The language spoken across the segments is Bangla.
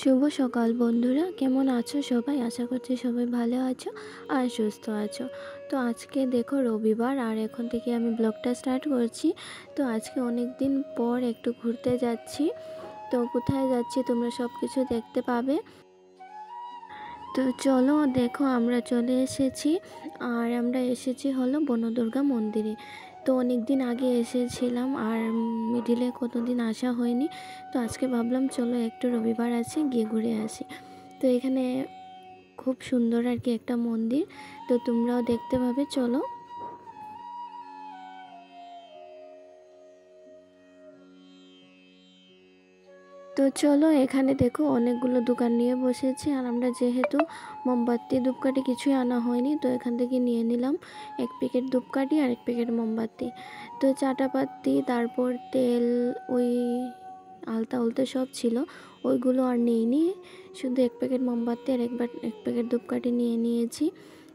শুভ সকাল বন্ধুরা, কেমন আছো সবাই? আশা করছি সবাই ভালো আছো আর সুস্থ আছো। তো আজকে দেখো রবিবার, আর এখন থেকে আমি ব্লগটা স্টার্ট করছি। তো আজকে অনেক দিন পর একটু ঘুরতে যাচ্ছি। তো কোথায় যাচ্ছি তোমরা সব কিছু দেখতে পাবে। তো চলো দেখো, আমরা চলে এসেছি। আর আমরা এসেছি হলো বনদুর্গা মন্দিরে। তো অনেক দিন আগে এসেছিলাম, আর মিডিলে কতদিন আসা হয়নি। তো আজকে ভাবলাম চলো একটু রবিবার আছে, গিয়ে ঘুরে আসি। তো এখানে খুব সুন্দর আর কি একটা মন্দির। তো তোমরাও দেখতে পাবে, চলো। তো চলো, এখানে দেখো অনেকগুলো দোকান নিয়ে বসেছে। আর আমরা যেহেতু মোমবাতি ধূপকাঠি কিছুই আনা হয়নি, তো এখান থেকে নিয়ে নিলাম এক প্যাকেট ধূপকাঠি আর এক প্যাকেট মোমবাতি। তো চাটাপাতি, তারপর তেল, ওই আলতা উলতা সব ছিল, ওইগুলো আর নিইনি। শুধু এক প্যাকেট মোমবাতি আর এক প্যাকেট ধূপকাঠি নিয়ে নিয়েছি।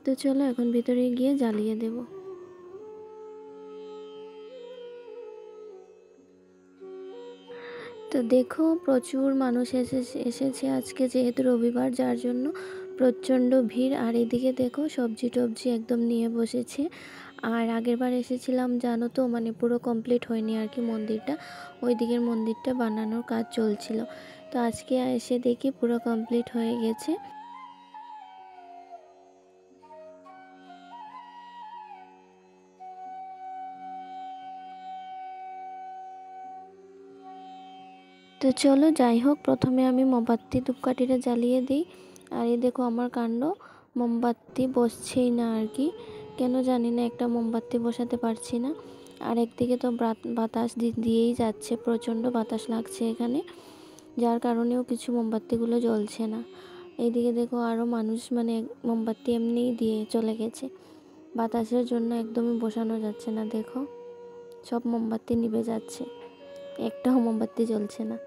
তো চলো এখন ভিতরে গিয়ে জ্বালিয়ে দেবো। তো দেখো প্রচুর মানুষ এসেছে আজকে, যেহেতু রবিবার, যার জন্য প্রচণ্ড ভিড়। আর এদিকে দেখো সবজি টবজি একদম নিয়ে বসেছে। আর আগেরবার এসেছিলাম জানো তো, মানে পুরো কমপ্লিট হয়নি আর কি মন্দিরটা। ওই দিকের মন্দিরটা বানানোর কাজ চলছিল। তো আজকে এসে দেখি পুরো কমপ্লিট হয়ে গেছে। তো চলো যাই হোক, প্রথমে আমি মোমবাতি ধূপকাঠিটা জ্বালিয়ে দিই। আর এই দেখো আমার কাণ্ড, মোমবাতি বসছেই না আর কি। কেন জানি না, একটা মোমবাতি বসাতে পারছি না। আর একদিকে তো বাতাস দিয়েই যাচ্ছে, প্রচণ্ড বাতাস লাগছে এখানে, যার কারণেও কিছু মোমবাতিগুলো জ্বলছে না। এইদিকে দেখো আরও মানুষ, মানে মোমবাতি এমনিই দিয়ে চলে গেছে। বাতাসের জন্য একদমই বসানো যাচ্ছে না, দেখো সব মোমবাতি নিভে যাচ্ছে, একটাও মোমবাতি জ্বলছে না।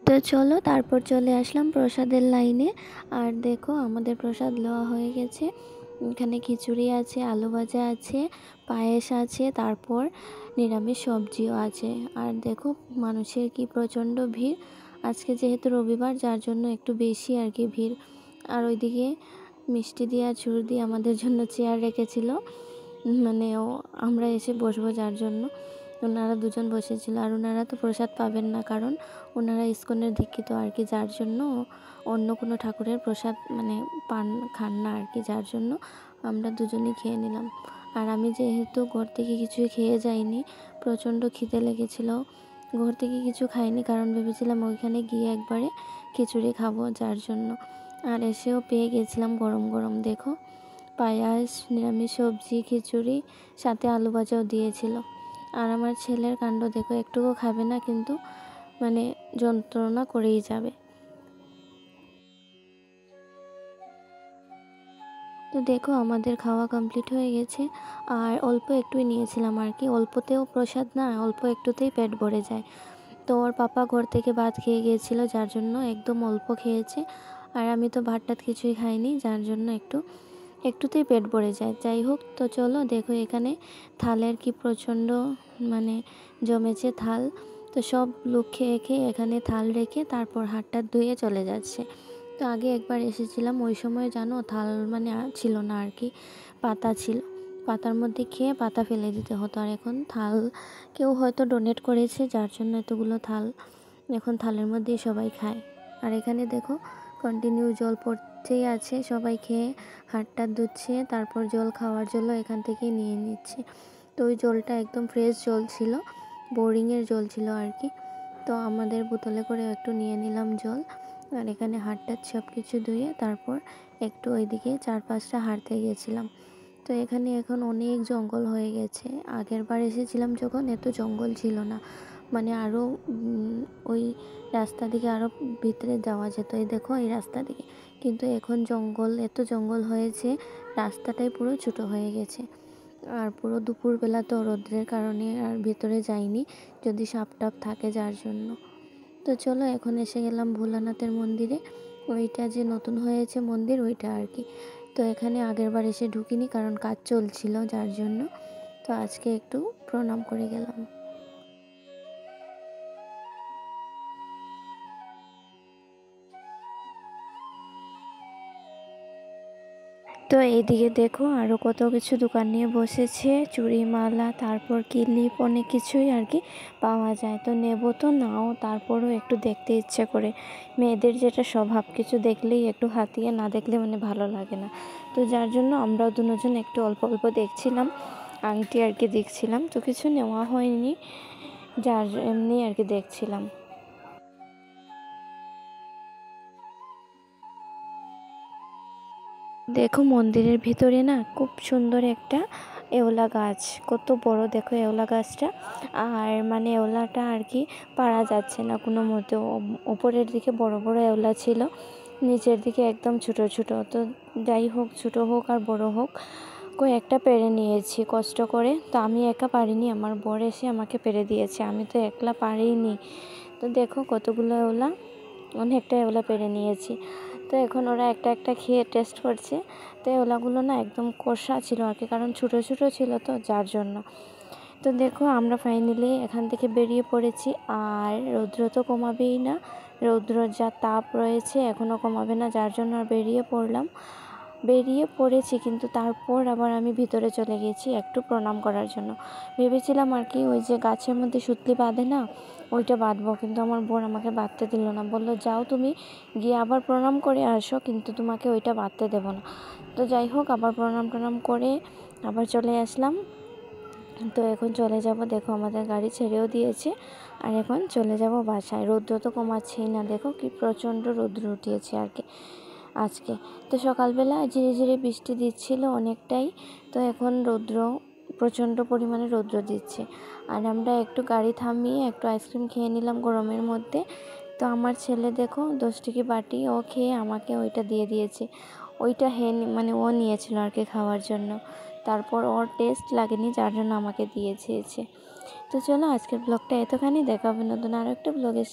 তো চলো তারপর চলে আসলাম প্রসাদের লাইনে। আর দেখো আমাদের প্রসাদ লওয়া হয়ে গেছে। এখানে খিচুড়ি আছে, আলু ভাজা আছে, পায়েস আছে, তারপর নিরামিষ সবজিও আছে। আর দেখো মানুষের কি প্রচণ্ড ভিড় আজকে, যেহেতু রবিবার, যার জন্য একটু বেশি আর কি ভিড়। আর ওইদিকে মিষ্টি দিয়ে আর ছুরি দিয়ে আমাদের জন্য চেয়ার রেখেছিল, মানে আমরা এসে বসবো যার জন্য। ওনারা দুজন বসেছিল। আর ওনারা তো প্রসাদ পাবেন না, কারণ ওনারা ইস্কনের দীক্ষিত আর কি, যার জন্য অন্য কোনো ঠাকুরের প্রসাদ মানে খান না আর কি, যার জন্য আমরা দুজনেই খেয়ে নিলাম। আর আমি যেহেতু ঘর থেকে কিছুই খেয়ে যাইনি, প্রচণ্ড খিদে লেগেছিল, ঘর থেকে কিছু খাইনি, কারণ ভেবেছিলাম ওইখানে গিয়ে একবারে খিচুড়ি খাবো, যার জন্য। আর এসেও পেয়ে গেছিলাম গরম গরম, দেখো পায়াস, নিরামিষ সবজি, খিচুড়ি, সাথে আলু ভাজাও দিয়েছিল। আর আমার ছেলের কাণ্ড দেখো, একটুকু খাবে না, কিন্তু মানে যন্ত্রণা করেই যাবে। দেখো আমাদের খাওয়া কমপ্লিট হয়ে গেছে, আর অল্প একটুই নিয়েছিলাম আর কি। অল্পতেও প্রসাদ না, অল্প একটুতেই পেট ভরে যায়। তো ওর পাপা ঘর থেকে ভাত খেয়ে গিয়েছিলো, যার জন্য একদম অল্প খেয়েছে। আর আমি তো ভাত টাত কিছুই খাইনি, যার জন্য একটুতেই পেট ভরে যায়। যাই হোক, তো চলো দেখো এখানে থালের কি প্রচণ্ড মানে জমেছে থাল। তো সব লোক খেয়ে খেয়ে এখানে থাল রেখে তারপর হাতটা ধুয়ে চলে যাচ্ছে। তো আগে একবার এসেছিলাম, ওই সময় জানো থাল মানে ছিল না আর কি, পাতা ছিল, পাতার মধ্যে খেয়ে পাতা ফেলে দিতে হতো। আর এখন থাল কেউ হয়তো ডোনেট করেছে, যার জন্য এতগুলো থাল এখন থালের মধ্যেই সবাই খায়। আর এখানে দেখো কন্টিনিউ জল পড়তেই আছে, সবাই খেয়ে হাতটা ধুচ্ছে, তারপর জল খাওয়ার জন্য এখান থেকে নিয়ে নিচ্ছে। তো ওই জলটা একদম ফ্রেশ জল ছিল, বোরিংয়ের জল ছিল আর কি। তো আমাদের বোতলে করে একটু নিয়ে নিলাম জল। আর এখানে হাতটা সব কিছু ধুয়ে তারপর একটু ওইদিকে 4-5টা হাঁটতে গিয়েছিলাম। তো এখানে এখন অনেক জঙ্গল হয়ে গেছে। আগের বার এসেছিলাম যখন এত জঙ্গল ছিল না, মানে আরও ওই রাস্তা দিকে আরও ভিতরে যাওয়া যেত, এই দেখো এই রাস্তা দিকে। কিন্তু এখন জঙ্গল, এত জঙ্গল হয়েছে, রাস্তাটাই পুরো ছোটো হয়ে গেছে। আর পুরো দুপুরবেলা তো রোদ্রের কারণে আর ভিতরে যাইনি, যদি সাপ টাপ থাকে যার জন্য। তো চলো এখন এসে গেলাম ভোলানাথের মন্দিরে, ওইটা যে নতুন হয়েছে মন্দির ওইটা আর কি। তো এখানে আগেরবার এসে ঢুকিনি কারণ কাজ চলছিল, যার জন্য। তো আজকে একটু প্রণাম করে গেলাম। তো এইদিকে দেখো আরও কত কিছু দোকান নিয়ে বসেছে, চুড়ি মালা, তারপর ক্লিপ, অনেক কিছুই আর কি পাওয়া যায়। তো নেব তো নাও, তারপরও একটু দেখতে ইচ্ছে করে। মেয়েদের যেটা স্বভাব, কিছু দেখলেই একটু হাতিয়ে না দেখলে মানে ভালো লাগে না। তো যার জন্য আমরাও দুজন একটু অল্প অল্প দেখছিলাম, আংটি আর কি দেখছিলাম। তো কিছু নেওয়া হয়নি, যার এমনি আর কি দেখছিলাম। দেখো মন্দিরের ভিতরে না খুব সুন্দর একটা এওলা গাছ, কত বড় দেখো এওলা গাছটা। আর মানে এওলাটা আর কি পারা যাচ্ছে না কোনো মতে, উপরের দিকে বড় বড় এওলা ছিল, নিচের দিকে একদম ছোট ছোট। তো যাই হোক, ছোট হোক আর বড় হোক, একটা পেরে নিয়েছি কষ্ট করে। তো আমি একা পারিনি, আমার বর এসে আমাকে পেরে দিয়েছে, আমি তো একলা পারিনি। তো দেখো কতগুলো এওলা, অনেকটা এওলা পেরে নিয়েছি। তো এখন ওরা একটা একটা খেয়ে টেস্ট করছে। তো এওলাগুলো না একদম কষা ছিল আর কি, কারণ ছোটো ছোটো ছিল তো যার জন্য। তো দেখো আমরা ফাইনালি এখান থেকে বেরিয়ে পড়েছি। আর রৌদ্র তো কমাবেই না, রৌদ্রর যা তাপ রয়েছে এখনও কমাবে না, যার জন্য আর বেরিয়ে পড়েছি। কিন্তু তারপর আবার আমি ভিতরে চলে গেছি একটু প্রণাম করার জন্য। ভেবেছিলাম আর কি ওই যে গাছের মধ্যে সুতলি বাঁধে না, ওইটা বাঁধবো, কিন্তু আমার বোন আমাকে বাঁধতে দিল না, বললো যাও তুমি গিয়ে আবার প্রণাম করে আসো, কিন্তু তোমাকে ওইটা বাঁধতে দেবো না। তো যাই হোক, আবার প্রণাম করে আবার চলে আসলাম। তো এখন চলে যাব, দেখো আমাদের গাড়ি ছেড়েও দিয়েছে। আর এখন চলে যাব বাসায়। রৌদ্র তো কমাচ্ছেই না, দেখো কি প্রচণ্ড রৌদ্র উঠিয়েছে আর কি আজকে। তো সকালবেলা ঝিরে ঝিরে বৃষ্টি দিচ্ছিল অনেকটাই, তো এখন রৌদ্র, প্রচণ্ড পরিমাণে রৌদ্র দিচ্ছে। আর আমরা একটু গাড়ি থামিয়ে একটু আইসক্রিম খেয়ে নিলাম গরমের মধ্যে। তো আমার ছেলে দেখো 10 টাকি বাটি, ও খেয়ে আমাকে ওইটা দিয়ে দিয়েছে। ওইটা মানে ও নিয়েছিল আর কি খাওয়ার জন্য, তারপর ওর টেস্ট লাগেনি, যার জন্য আমাকে দিয়েছে। তো চলো আজকের ব্লগটা এতখানি, দেখা হবে নতুন আরও একটা ব্লগের